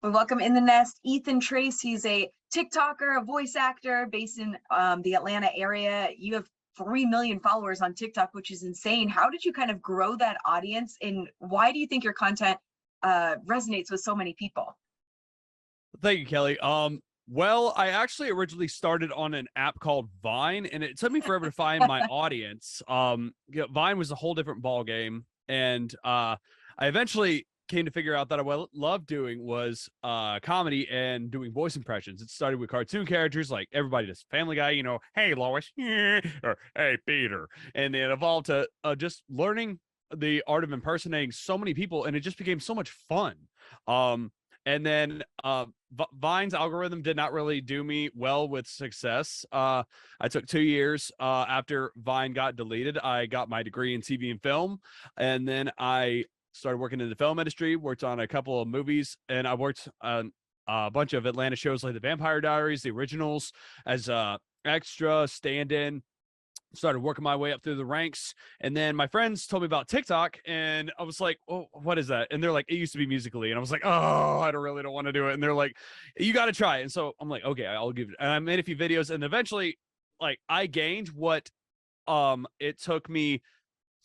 We welcome in the nest Ethan Trace. He's a TikToker, a voice actor based in the Atlanta area. You have 3 million followers on TikTok, which is insane. How did you kind of grow that audience, and why do you think your content resonates with so many people? Thank you, Kelly. Well, I actually originally started on an app called Vine, and it took me forever to find my audience. Vine was a whole different ball game, and I eventually came to figure out that what I loved doing was comedy and doing voice impressions. It started with cartoon characters, like everybody does Family Guy, hey Lois, or hey Peter, and it evolved to just learning the art of impersonating so many people, and it just became so much fun. And then Vine's algorithm did not really do me well with success. I took 2 years after Vine got deleted. I got my degree in TV and film, and then I started working in the film industry, worked on a couple of movies, and I worked on a bunch of Atlanta shows like The Vampire Diaries, The Originals, as extra, stand-in. Started working my way up through the ranks, and then my friends told me about TikTok, and I was like, "Oh, what is that?" And they're like, "It used to be Musically," and I was like, "Oh, I don't want to do it." And they're like, "You got to try it." And so I'm like, "Okay, I'll give it." And I made a few videos, and eventually, like, I gained what it took me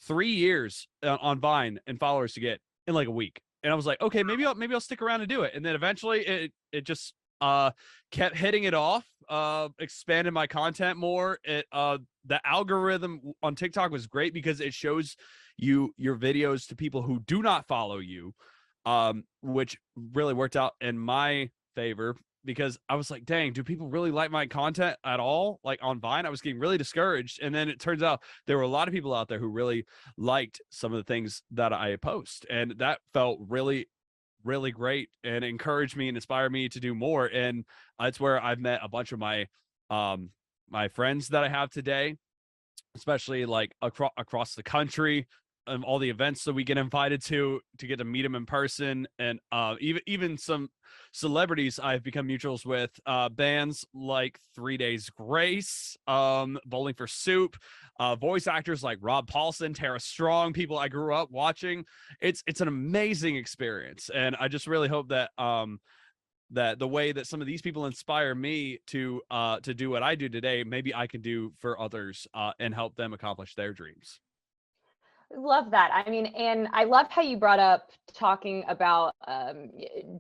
3 years on Vine and followers to get in like a week. And I was like, okay, maybe I'll stick around and do it. And then eventually it just kept hitting it off, expanded my content more. The algorithm on TikTok was great because it shows you your videos to people who do not follow you, which really worked out in my favor, because I was like, dang, do people really like my content at all? Like on Vine, I was getting really discouraged. And then it turns out there were a lot of people out there who really liked some of the things that I post. And that felt really, really great and encouraged me and inspired me to do more. And that's where I've met a bunch of my friends that I have today, especially like across the country, all the events that we get invited to get to meet them in person, and even some celebrities I've become mutuals with, bands like 3 Days Grace, Bowling for Soup, voice actors like Rob Paulson, Tara Strong, people I grew up watching. It's an amazing experience, and I just really hope that that the way that some of these people inspire me to do what I do today, maybe I can do for others, and help them accomplish their dreams. Love that. I mean, and I love how you brought up talking about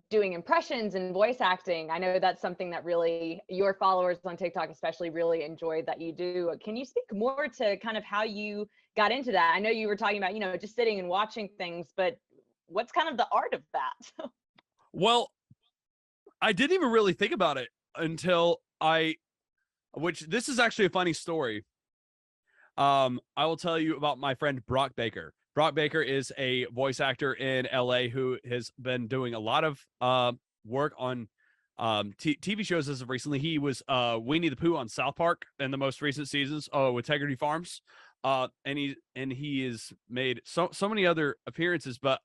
doing impressions and voice acting. I know that's something that really your followers on TikTok especially really enjoy that you do. Can you speak more to kind of how you got into that? I know you were talking about, just sitting and watching things, but what's kind of the art of that? Well, I didn't even really think about it until which this is actually a funny story. I will tell you about my friend Brock Baker. Brock Baker is a voice actor in LA who has been doing a lot of work on TV shows as of recently. He was Winnie the Pooh on South Park in the most recent seasons with Integrity Farms. And he has made so many other appearances, but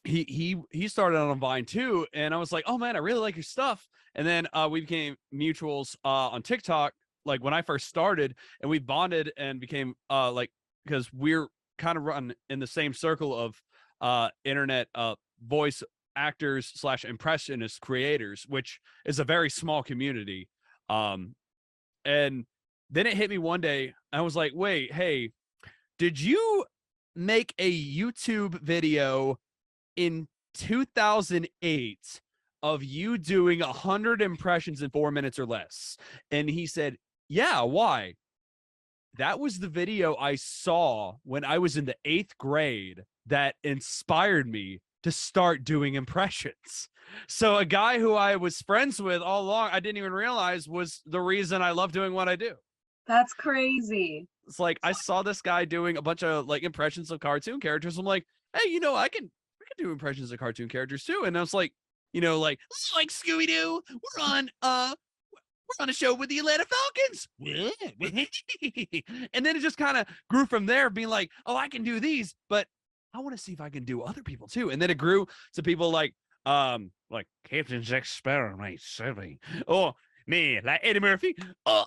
he started on Vine too, and I was like, oh man, I really like your stuff. And then we became mutuals on TikTok, like when I first started, and we bonded and became like, because we're kind of run in the same circle of internet voice actors / impressionist creators, which is a very small community. And then it hit me one day. I was like, wait, hey, did you make a YouTube video in 2008 of you doing 100 impressions in 4 minutes or less? And he said, yeah, why? That was the video I saw when I was in the 8th grade that inspired me to start doing impressions. So a guy who I was friends with all along, I didn't even realize was the reason I love doing what I do. That's crazy. It's like I saw this guy doing a bunch of like impressions of cartoon characters. I'm like, hey, I can do impressions of cartoon characters too. And I was like, like Scooby-Doo, we're on a show with the Atlanta Falcons. And then it just kind of grew from there, being like, oh, I can do these, but I want to see if I can do other people too. And then it grew to people like Captain Jack Sparrow, right? Silly. Or me, like Eddie Murphy. Or,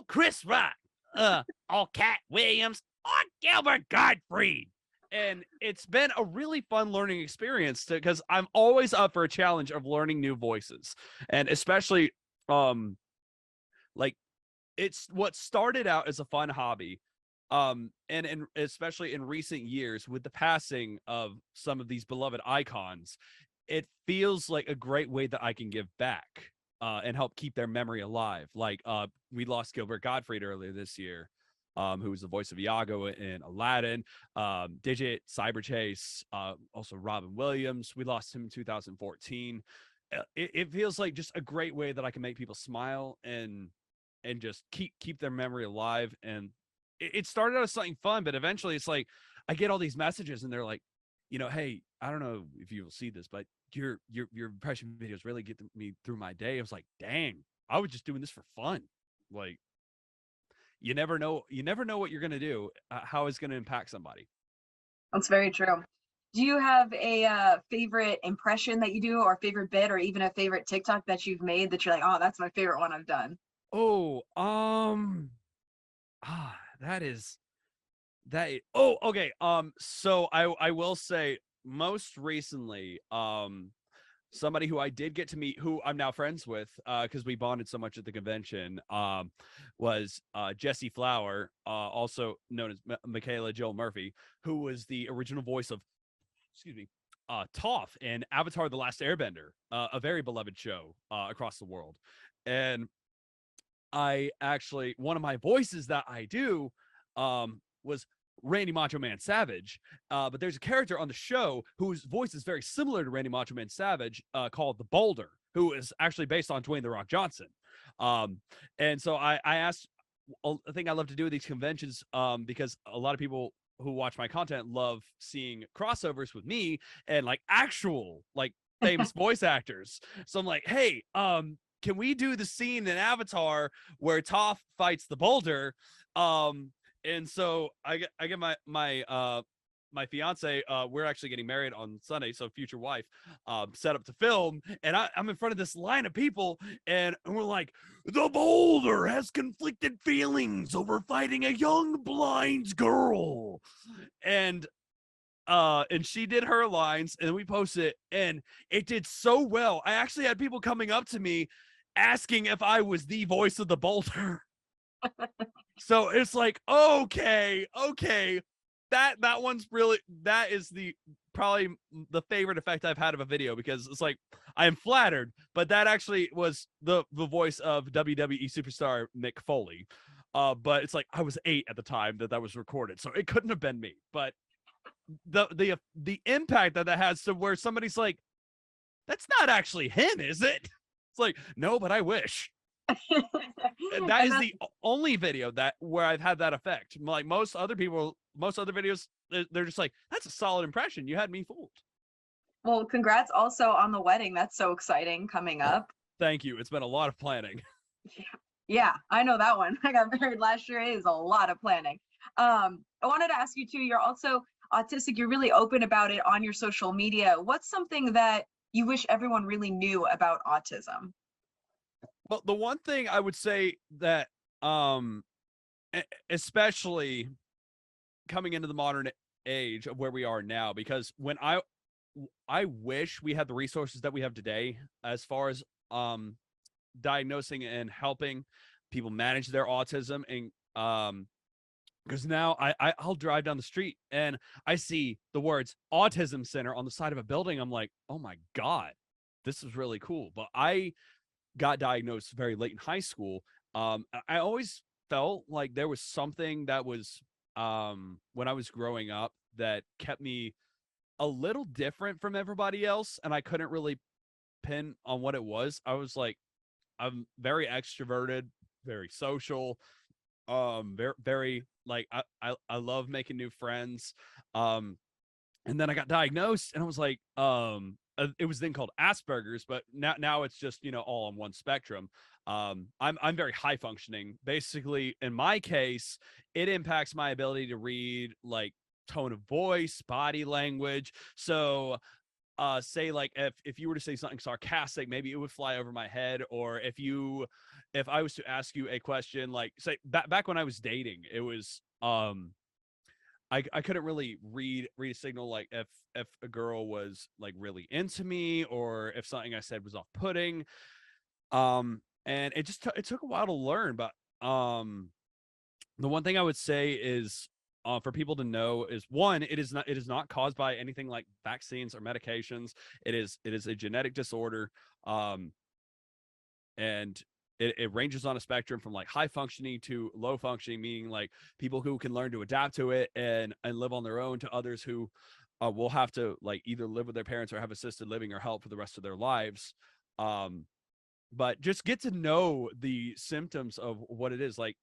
Chris Rock. Or Cat Williams. Or Gilbert Gottfried. and it's been a really fun learning experience because I'm always up for a challenge of learning new voices, and especially like it's what started out as a fun hobby, and especially in recent years with the passing of some of these beloved icons, it feels like a great way that I can give back and help keep their memory alive. Like we lost Gilbert Gottfried earlier this year, who was the voice of Iago in Aladdin, Digit, Cyberchase, also Robin Williams. We lost him in 2014. It feels like just a great way that I can make people smile and just keep their memory alive. And it started out as something fun, but eventually it's like I get all these messages and they're like, hey, I don't know if you will see this, but your impression videos really get me through my day. I was like, dang, I was just doing this for fun. Like, you never know what you're gonna do, how it's gonna impact somebody. That's very true. Do you have a favorite impression that you do, or favorite bit, or even a favorite TikTok that you've made that you're like, oh, that's my favorite one I've done? Oh, okay. So I will say most recently, somebody who I did get to meet, who I'm now friends with, because we bonded so much at the convention, was Jesse Flower, also known as Michaela Joel Murphy, who was the original voice of, excuse me, Toph in Avatar: The Last Airbender, a very beloved show across the world. And I actually, one of my voices that I do was Randy Macho Man Savage, but there's a character on the show whose voice is very similar to Randy Macho Man Savage, called the Boulder, who is actually based on Dwayne The Rock Johnson. And so I asked, a thing I love to do at these conventions, because a lot of people who watch my content love seeing crossovers with me and like actual like famous voice actors. So I'm like, hey, can we do the scene in Avatar where Toph fights the Boulder? And so I get my fiance, we're actually getting married on Sunday, so future wife, set up to film, and I'm in front of this line of people, and we're like, the Boulder has conflicted feelings over fighting a young blind girl, and she did her lines, and we posted it, and it did so well. I actually had people coming up to me asking if I was the voice of the Boulder. So it's like, okay, that one's really, that is probably the favorite effect I've had of a video, because it's like I am flattered, but that actually was the voice of WWE superstar Mick Foley. But it's like I was 8 at the time that was recorded, so it couldn't have been me. But the impact that has to where somebody's like, that's not actually him, is it? It's like, no, but I wish. That is the only video where I've had that effect. Like most other videos, they're just like, that's a solid impression. You had me fooled. Well, congrats also on the wedding. That's so exciting coming up. Thank you. It's been a lot of planning. Yeah, I know that one. I got married last year. It is a lot of planning. I wanted to ask you too, you're also autistic. You're really open about it on your social media. What's something that you wish everyone really knew about autism? Well, the one thing I would say that, especially coming into the modern age of where we are now, because when I wish we had the resources that we have today as far as diagnosing and helping people manage their autism, and because now I'll drive down the street and I see the words Autism Center on the side of a building. I'm like, oh my God, this is really cool. But I got diagnosed very late in high school. I always felt like there was something that was, when I was growing up, that kept me a little different from everybody else, and I couldn't really pin on what it was. I was like, I'm very extroverted, very social, very like I love making new friends. And then I got diagnosed, and I was like, it was then called Asperger's, but now it's just, all on one spectrum. I'm very high functioning. Basically, in my case, it impacts my ability to read like tone of voice, body language. So say like if you were to say something sarcastic, maybe it would fly over my head. Or if I was to ask you a question, like say back when I was dating, it was I couldn't really read a signal, like if a girl was like really into me or if something I said was off putting. And it took a while to learn, but the one thing I would say is, for people to know is, one, it is not caused by anything like vaccines or medications. It is a genetic disorder. And it ranges on a spectrum from like high functioning to low functioning, meaning like people who can learn to adapt to it and live on their own, to others who will have to like either live with their parents or have assisted living or help for the rest of their lives. But just get to know the symptoms of what it is. Like,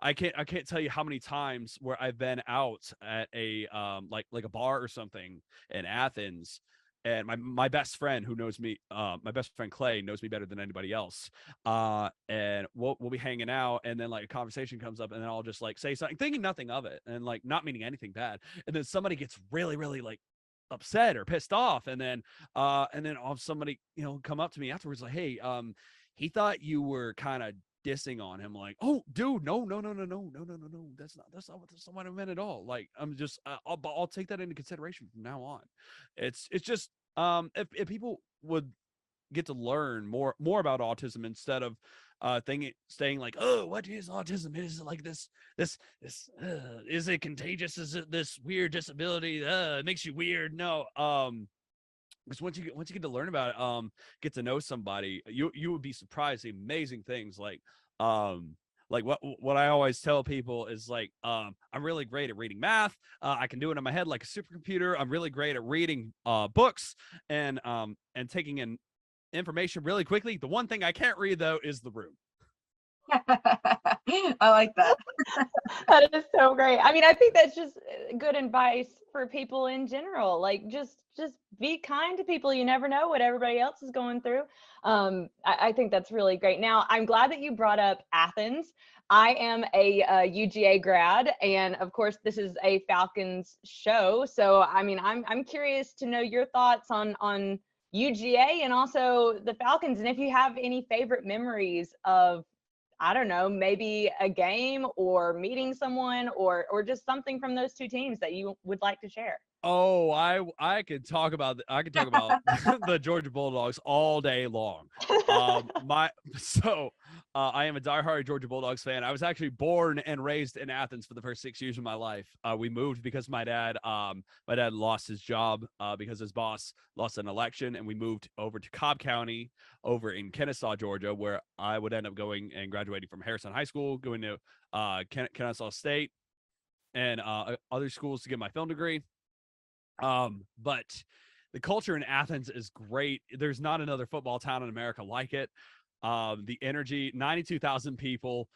I can't tell you how many times where I've been out at a like a bar or something in Athens, and my best friend who knows me, my best friend Clay knows me better than anybody else. And we'll be hanging out, and then like a conversation comes up, and then I'll just like say something, thinking nothing of it, and like not meaning anything bad, and then somebody gets really like upset or pissed off, and then I'll have somebody, you know, come up to me afterwards like, hey, he thought you were kind of dissing on him. Like, oh dude, no, that's not what I meant at all. Like, I'm just I'll take that into consideration from now on. It's just if people would get to learn more about autism instead of staying like, oh, what is autism? Is it like this is it contagious? Is it this weird disability? It makes you weird? No. Because once you get to learn about it, get to know somebody, you would be surprised the amazing things. Like what I always tell people is like, I'm really great at reading math. I can do it in my head like a supercomputer. I'm really great at reading books and taking in information really quickly. The one thing I can't read though is the room. I like that. That is so great. I mean, I think that's just good advice for people in general. Like, just be kind to people. You never know what everybody else is going through. I think that's really great. Now, I'm glad that you brought up Athens. I am a UGA grad, and of course, this is a Falcons show. So, I mean, I'm curious to know your thoughts on UGA and also the Falcons, and if you have any favorite memories of, I don't know, maybe a game or meeting someone or just something from those two teams that you would like to share. Oh, I could talk about the Georgia Bulldogs all day long. I am a diehard Georgia Bulldogs fan. I was actually born and raised in Athens for the first 6 years of my life. We moved because my dad lost his job because his boss lost an election, and we moved over to Cobb County over in Kennesaw, Georgia, where I would end up going and graduating from Harrison High School, going to Kennesaw State and other schools to get my film degree. But the culture in Athens is great. There's not another football town in America like it. The energy, 92,000 people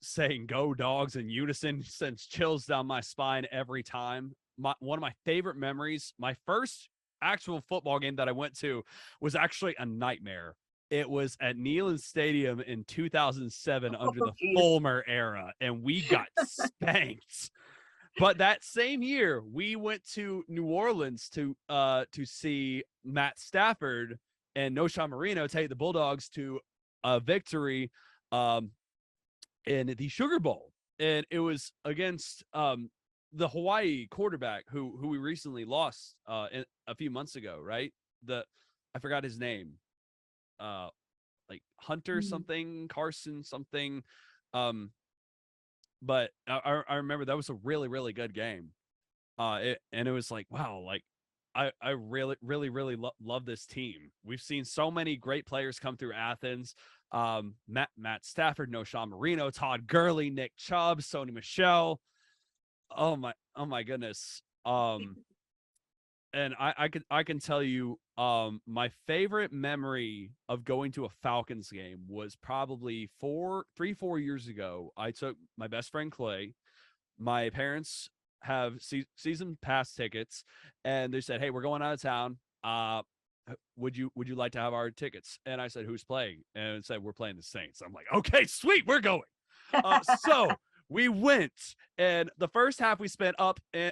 saying "Go Dogs" in unison sends chills down my spine every time. One of my favorite memories, my first actual football game that I went to was actually a nightmare. It was at Neyland Stadium in 2007 under the Fulmer era, and we got spanked. But that same year, we went to New Orleans to see Matt Stafford and Noshawn Marino take the Bulldogs to a victory in the Sugar Bowl, and it was against the Hawaii quarterback who we recently lost a few months ago. Right, I forgot his name, like Hunter something, Carson something. But I remember that was a really, really good game. And it was like, wow, like I really, really, really love this team. We've seen so many great players come through Athens. Matt Stafford, Noshawn Marino, Todd Gurley, Nick Chubb, Sony Michel. Oh my goodness. And I can tell you, my favorite memory of going to a Falcons game was probably 4 years ago. I took my best friend Clay. My parents have season pass tickets, and they said, "Hey, we're going out of town. Would you like to have our tickets?" And I said, "Who's playing?" And it said, "We're playing the Saints." I'm like, "Okay, sweet, we're going." So we went, and the first half we spent up in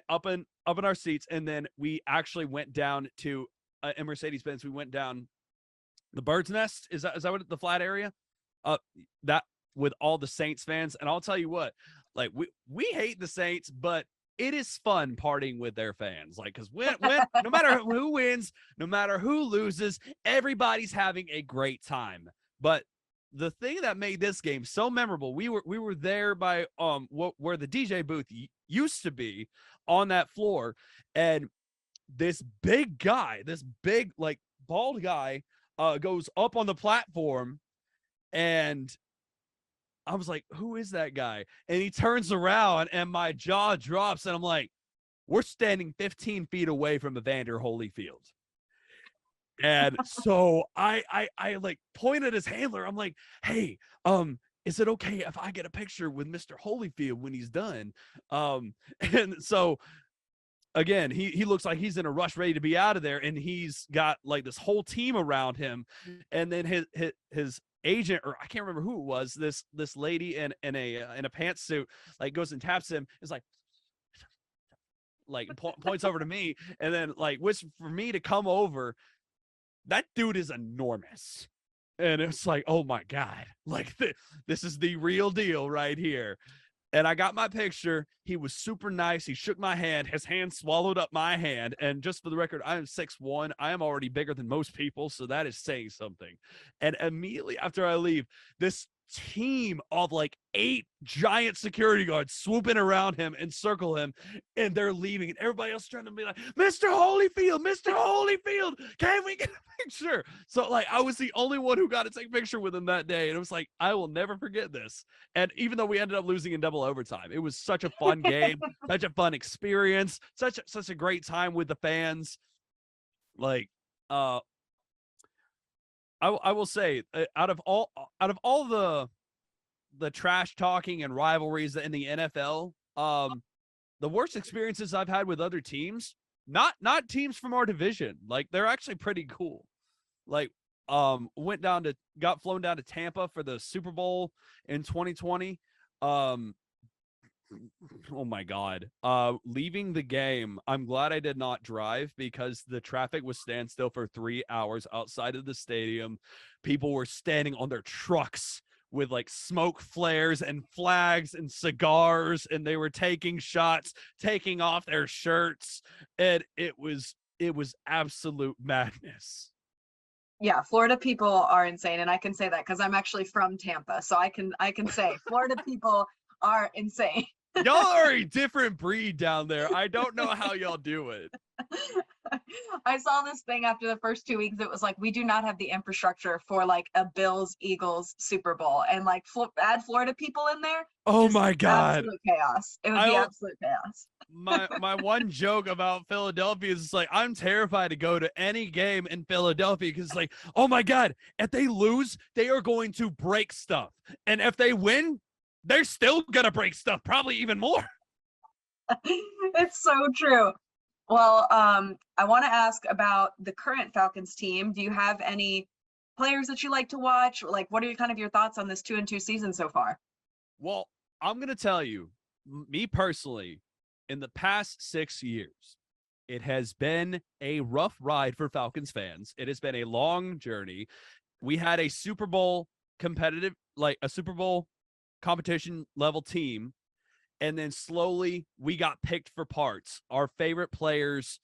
our seats, and then we actually went down to in Mercedes-Benz. We went down the Bird's Nest. Is that what the flat area? That with all the Saints fans, and I'll tell you what, Like we hate the Saints, but it is fun partying with their fans. Like, because when no matter who wins, no matter who loses, everybody's having a great time. But the thing that made this game so memorable, we were there by where the DJ booth used to be on that floor, and this big guy, this big like bald guy, goes up on the platform, and I was like, who is that guy? And he turns around and my jaw drops and I'm like, we're standing 15 feet away from Evander Holyfield. And so I like point at his handler. I'm like, hey, is it okay if I get a picture with Mr. Holyfield when he's done? And so again, he looks like he's in a rush, ready to be out of there, and he's got like this whole team around him. And then his agent, or I can't remember who it was, this lady in a pantsuit, like goes and taps him, is like points over to me, and then like whispers for me to come over. That dude is enormous, and it's like, oh my god, like this is the real deal right here. And I got my picture. He was super nice. He shook my hand. His hand swallowed up my hand. And just for the record, I am 6'1". I am already bigger than most people, so that is saying something. And immediately after I leave, this team of like 8 giant security guards swoop in around him and circle him, and they're leaving. And everybody else trying to be like, Mr. Holyfield, can we get a picture? So like I was the only one who got to take a picture with him that day. And it was like, I will never forget this. And even though we ended up losing in double overtime, it was such a fun game, such a fun experience, such a great time with the fans. Like, I will say, out of all the trash talking and rivalries in the NFL, the worst experiences I've had with other teams, not teams from our division, like they're actually pretty cool. Like, got flown down to Tampa for the Super Bowl in 2020. Oh my god, leaving the game, I'm glad I did not drive, because the traffic was standstill for 3 hours outside of the stadium. People were standing on their trucks with like smoke flares and flags and cigars, and they were taking shots, taking off their shirts, and it was absolute madness. Yeah, Florida people are insane, and I can say that because I'm actually from Tampa, so I can say Florida people are insane. Y'all are a different breed down there. I don't know how y'all do it. I saw this thing after the first 2 weeks. It was like, we do not have the infrastructure for like a Bills-Eagles Super Bowl, and like add Florida people in there. Oh my god, absolute chaos. It would be absolute chaos. My one joke about Philadelphia is like, I'm terrified to go to any game in Philadelphia because it's like, oh my god, if they lose, they are going to break stuff, and if they win, they're still gonna break stuff, probably even more. It's so true. Well, I want to ask about the current Falcons team. Do you have any players that you like to watch? Like, what are kind of your thoughts on this 2-2 season so far? Well, I'm gonna tell you, me personally, in the past 6 years, it has been a rough ride for Falcons fans. It has been a long journey. We had a Super Bowl competition level team, and then slowly we got picked for parts. Our favorite players,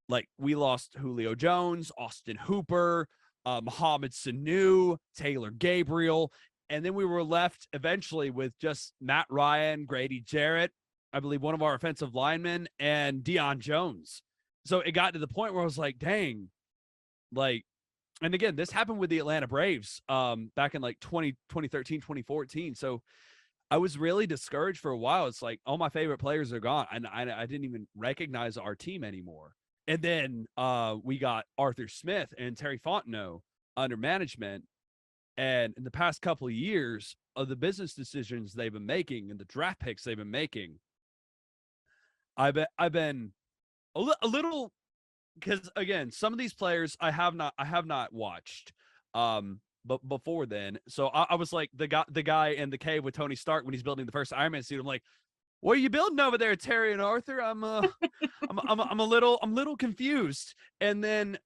like we lost Julio Jones, Austin Hooper, Mohamed Sanu, Taylor Gabriel, and then we were left eventually with just Matt Ryan, Grady Jarrett, I believe one of our offensive linemen, and Deion Jones. So it got to the point where I was like, dang, like, and again, this happened with the Atlanta Braves back in like 2013, 2014. So I was really discouraged for a while. It's like all my favorite players are gone, and I didn't even recognize our team anymore. And then we got Arthur Smith and Terry Fontenot under management. And in the past couple of years of the business decisions they've been making and the draft picks they've been making, I've been a little, because again, some of these players I have not watched but before then. So I was like the guy in the cave with Tony Stark when he's building the first Iron Man suit. I'm like, what are you building over there, Terry and Arthur? I'm a little confused. And then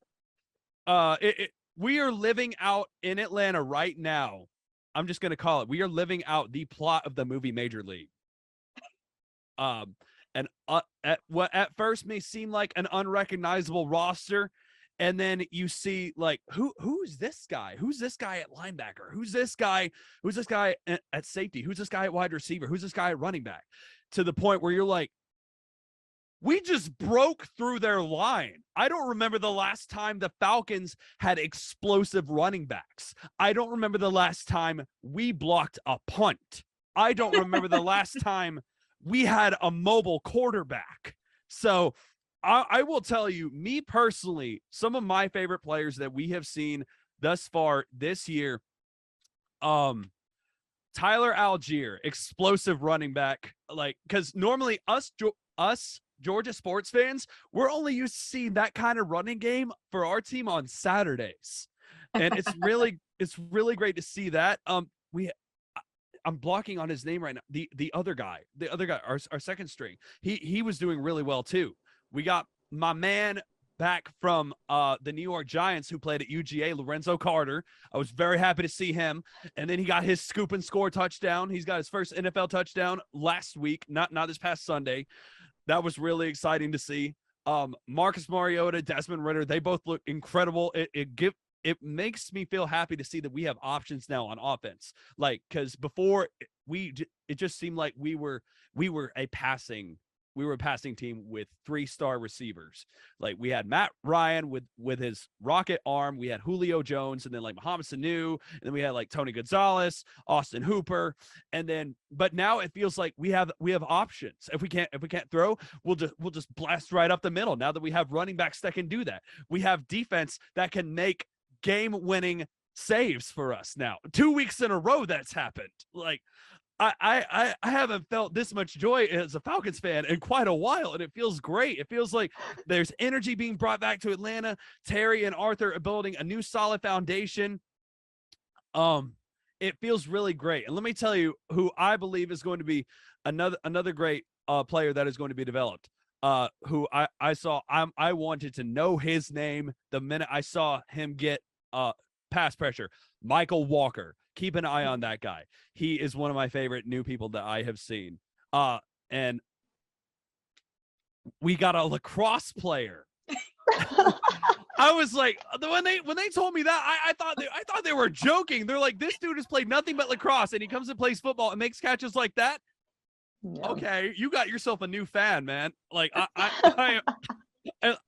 we are living out in Atlanta right now. I'm just gonna call it. We are living out the plot of the movie Major League. And at what at first may seem like an unrecognizable roster, and then you see like who's this guy? Who's this guy at linebacker? Who's this guy? Who's this guy at safety? Who's this guy at wide receiver? Who's this guy at running back? To the point where you're like, we just broke through their line. I don't remember the last time the Falcons had explosive running backs. I don't remember the last time we blocked a punt. I don't remember the last time we had a mobile quarterback. So I will tell you, me personally, some of my favorite players that we have seen thus far this year, Tyler Algier, explosive running back, like, because normally us Georgia sports fans, we're only used to seeing that kind of running game for our team on Saturdays, and it's really great to see that. I'm blocking on his name right now. The other guy, our second string, he was doing really well too. We got my man back from the New York Giants who played at UGA, Lorenzo Carter. I was very happy to see him. And then he got his scoop and score touchdown. He's got his first NFL touchdown last week, not this past Sunday. That was really exciting to see. Marcus Mariota, Desmond Ridder, they both look incredible. It makes me feel happy to see that we have options now on offense. Like, because before it just seemed like we were a passing team with 3-star receivers. Like, we had Matt Ryan with his rocket arm, we had Julio Jones, and then like Mohamed Sanu, and then we had like Tony Gonzalez, Austin Hooper, but now it feels like we have options. If we can't throw, we'll just blast right up the middle. Now that we have running backs that can do that, we have defense that can make game-winning saves for us now. 2 weeks in a row that's happened. Like, I haven't felt this much joy as a Falcons fan in quite a while, and it feels great. It feels like there's energy being brought back to Atlanta. Terry and Arthur are building a new solid foundation. It feels really great. And let me tell you who I believe is going to be another great player that is going to be developed. Who I saw. I wanted to know his name the minute I saw him get pass pressure. Michael Walker. Keep an eye on that guy. He is one of my favorite new people that I have seen. And we got a lacrosse player. I was like, when they told me that, I thought they were joking. They're like, this dude has played nothing but lacrosse, and he comes and plays football and makes catches like that. Yeah. Okay, you got yourself a new fan, man. Like, I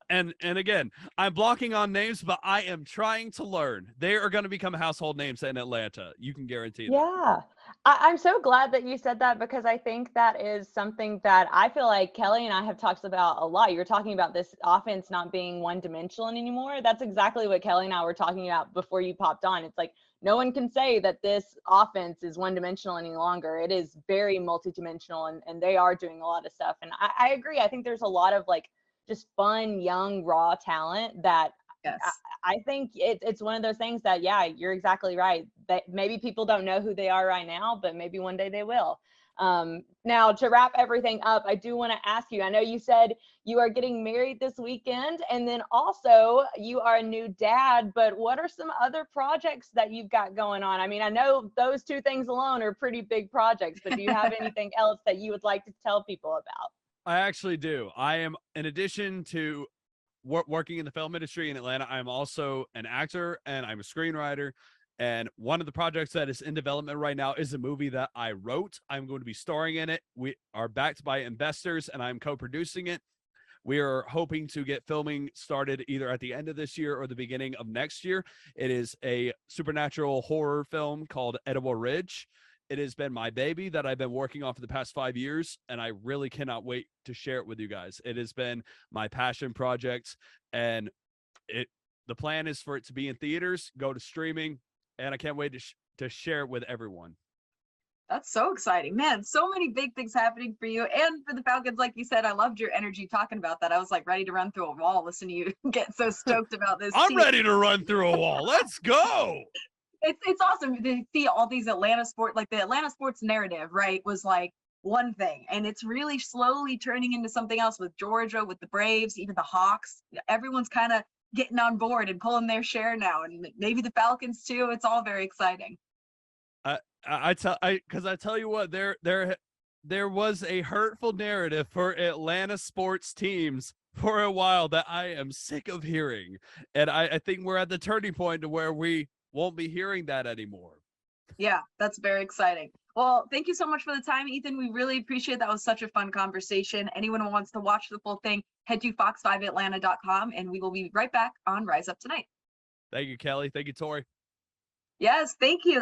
and again, I'm blocking on names, but I am trying to learn. They are going to become household names in Atlanta. You can guarantee that. Yeah. I'm so glad that you said that, because I think that is something that I feel like Kelly and I have talked about a lot. You're talking about this offense not being one-dimensional anymore. That's exactly what Kelly and I were talking about before you popped on. It's like, no one can say that this offense is one-dimensional any longer. It is very multi-dimensional, and they are doing a lot of stuff. And I agree. I think there's a lot of like just fun, young, raw talent that yes. I think it's one of those things that, yeah, you're exactly right. That maybe people don't know who they are right now, but maybe one day they will. Now, to wrap everything up, I do want to ask you, I know you said you are getting married this weekend, and then also you are a new dad, but what are some other projects that you've got going on? I mean, I know those two things alone are pretty big projects, but do you have anything else that you would like to tell people about? I actually do. I am, in addition to working in the film industry in Atlanta, I'm also an actor and I'm a screenwriter. And one of the projects that is in development right now is a movie that I wrote. I'm going to be starring in it. We are backed by investors, and I'm co-producing it. We are hoping to get filming started either at the end of this year or the beginning of next year. It is a supernatural horror film called Edible Ridge. It has been my baby that I've been working on for the past 5 years, and I really cannot wait to share it with you guys. It has been my passion project, and the plan is for it to be in theaters, go to streaming, and I can't wait to share it with everyone. That's so exciting, man. So many big things happening for you and for the Falcons. Like you said, I loved your energy talking about that. I was like ready to run through a wall listening to you get so stoked about this. I'm ready to run through a wall. Let's go. It's awesome to see all these Atlanta sports, like the Atlanta sports narrative, right, was like one thing, and it's really slowly turning into something else with Georgia, with the Braves, even the Hawks. Everyone's kind of getting on board and pulling their share now, and maybe the Falcons too. It's all very exciting. I tell you what, there there was a hurtful narrative for Atlanta sports teams for a while that I am sick of hearing. And I think we're at the turning point to where we won't be hearing that anymore. Yeah, that's very exciting. Well, thank you so much for the time, Ethan. We really appreciate that. Was such a fun conversation. Anyone who wants to watch the full thing, head to fox5atlanta.com, and we will be right back on Rise Up Tonight. Thank you, Kelly. Thank you, Tori. Yes, thank you.